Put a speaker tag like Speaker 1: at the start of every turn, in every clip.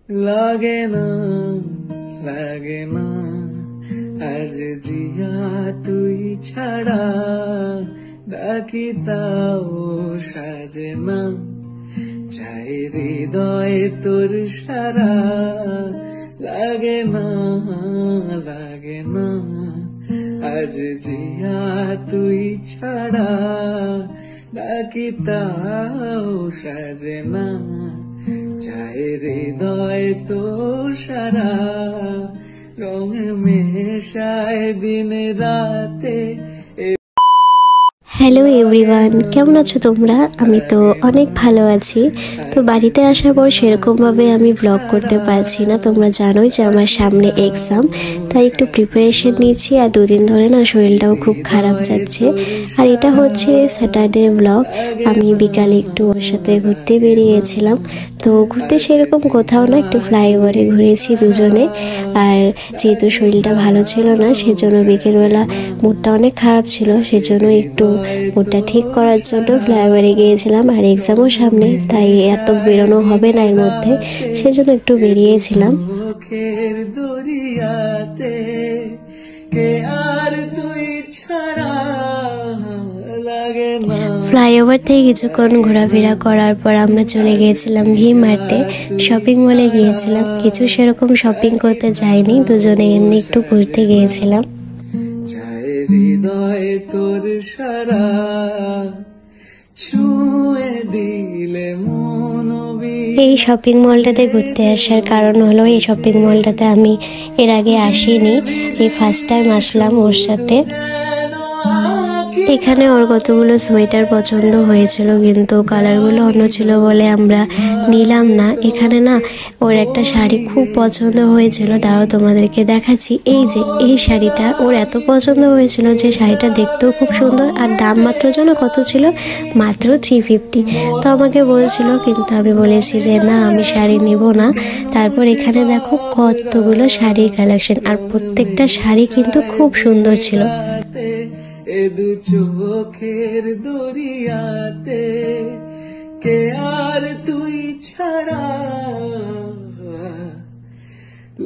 Speaker 1: লাগে না আজ জিয়া তুই ছাড়া, ডাকি তাও সাজে না, চাই হৃদয় তোর সারা। লাগে না আজ জিয়া তুই ছাড়া, ডাকি তাও সাজে না, চাই হৃদয় তোর সারা। রং মেশায় দিন রাতে।
Speaker 2: হ্যালো এভরিওয়ান, কেমন আছো তোমরা? আমি তো অনেক ভালো আছি। তো বাড়িতে আসার পর সেরকমভাবে আমি ব্লগ করতে পারছি না। তোমরা জানোই যে আমার সামনে এক্সাম, তাই একটু প্রিপারেশন নিচ্ছি। আর দুদিন ধরে না শরীরটাও খুব খারাপ যাচ্ছে। আর এটা হচ্ছে স্যাটারডে ব্লগ। আমি বিকালে একটু ওর সাথে ঘুরতে বেরিয়েছিলাম। তো ঘুরতে সেরকম কোথাও না, একটু ফ্লাইওভারে ঘুরেছি দুজনে। আর যেহেতু শরীরটা ভালো ছিল না, সেজন্য বিকেলবেলা মুডটা অনেক খারাপ ছিল, সেজন্য একটু মুডটা ঠিক করার জন্য ফ্লাইওভারে গিয়েছিলাম। আর এক্সামও সামনে, তাই এত বেরোনো হবে না এর মধ্যে, সেজন্য একটু বেরিয়েছিলাম। ফ্লাইওভার থেকে কিছুক্ষণ ঘোরাফেরা করার পর আমরা চলে গিয়েছিলাম ভি-মার্টে। শপিং মলে গিয়েছিলাম। কিছু সেরকম শপিং করতে যাইনি, দুজনে এমনি একটু ঘুরতে গিয়েছিলাম।
Speaker 1: হৃদয় তোর সারা, ছুঁয়ে দিলে মন।
Speaker 2: এই শপিং মলটাতে ঘুরতে আসার কারণ হলো, এই শপিং মলটাতে আমি এর আগে আসিনি, এই ফার্স্ট টাইম আসলাম ওর সাথে। এখানে ওর কতগুলো সোয়েটার পছন্দ হয়েছিল, কিন্তু কালারগুলো অন্য ছিল বলে আমরা নিলাম না। এখানে না ওর একটা শাড়ি খুব পছন্দ হয়েছিল, তারাও তোমাদেরকে দেখাচ্ছি। এই যে এই শাড়িটা ওর এত পছন্দ হয়েছিল যে শাড়িটা দেখতেও খুব সুন্দর। আর দাম মাত্র যেন কত ছিল, মাত্র 350। তো আমাকে বলছিল, কিন্তু আমি বলেছি যে না, আমি শাড়ি নিব না। তারপর এখানে দেখো কতগুলো শাড়ির কালেকশন, আর প্রত্যেকটা শাড়ি কিন্তু খুব সুন্দর ছিল।
Speaker 1: এ দু চোখের দরিয়াতে কে আর তুই ছাড়া,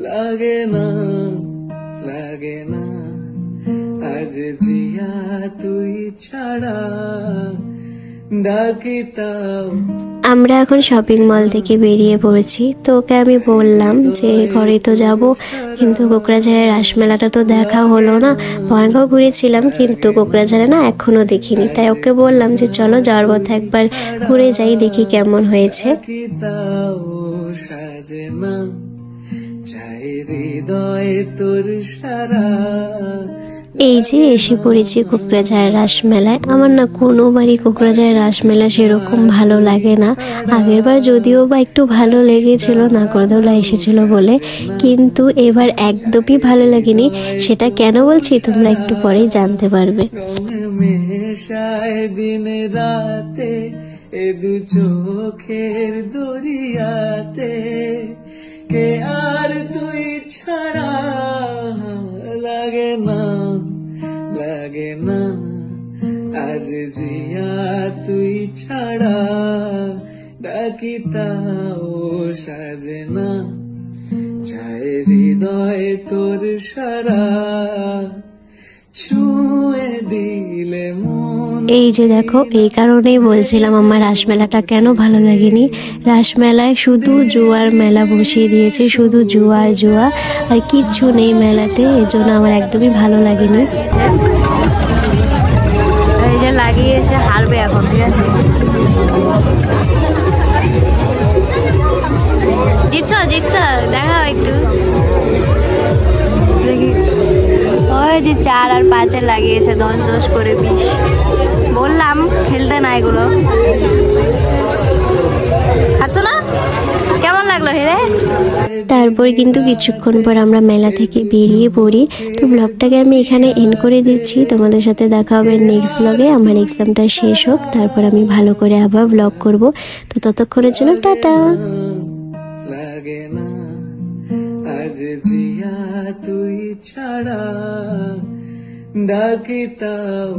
Speaker 1: লাগে না আজ জিয়া তুই ছাড়া, ডাকি তাও।
Speaker 2: আমরা এখন শপিং মল থেকে বেরিয়ে পড়েছি। তো ওকে আমি বললাম যে ঘরে তো যাব, কিন্তু কোকরাঝাড়ের রাসমেলাটা তো দেখা হলো না। ভয়ঙ্কর ঘুরেছিলাম, কিন্তু কোকরাঝাড়ে না এখনো দেখিনি। তাই ওকে বললাম যে চলো যাওয়ার পথে একবার ঘুরে যাই, দেখি কেমন হয়েছে। এই যে এসে পড়েছি কোকরাঝাড় রাসমেলায়। আমার না কোনোবারই কোকরাঝাড় রাসমেলা সেরকম ভালো লাগে না। আগেরবার যদিও বা একটু ভালো লেগেছিল, নাগরদোলা এসেছিল বলে, কিন্তু এবার একদমই ভালো লাগেনি। সেটা কেন বলছি তোমরা একটু পরেই জানতে পারবে।
Speaker 1: দিন রাতে এ দু চোখের দরিয়াতে কে আর তুই ছাড়া, লাগে না আজ জিয়া তুই ছাড়া, ডাকি তাও সাজে না, চাই হৃদয় তোর সারা, ছুঁয়ে দিলে মন।
Speaker 2: এই যে দেখো, এই কারণেই বলছিলাম আমার রাসমেলাটা কেন ভালো লাগেনি। রাসমেলায় শুধু জুয়ার মেলা বসিয়ে দিয়েছে, শুধু জুয়া আর কিচ্ছু নেই মেলাতে, এজন্য আমার একদমই ভালো লাগেনি।
Speaker 3: এই যে লাগিয়েছে, হারবে এখন, ঠিক আছে? জিতছ দেখাও একটু দেখি। ওই যে 4 আর 5 লাগিয়েছে, 10 করে 20। বললাম খেলতে না এগুলো। হারছো না? কেমন লাগলো হেরে?
Speaker 2: তারপরে কিন্তু কিছুক্ষণ পর আমরা মেলা থেকে বেরিয়ে পড়ি। তো ব্লগটাকে আমি এখানে এন্ড করে দিচ্ছি। তোমাদের সাথে দেখা হবে নেক্সট ব্লগে। আমার এক্সামটা শেষ হোক, তারপর আমি ভালো করে আবার ব্লগ করব। তো ততক্ষণের জন্য টাটা।
Speaker 1: লাগে না আজ জিয়া তুই ছাড়া, ডাকি তাও।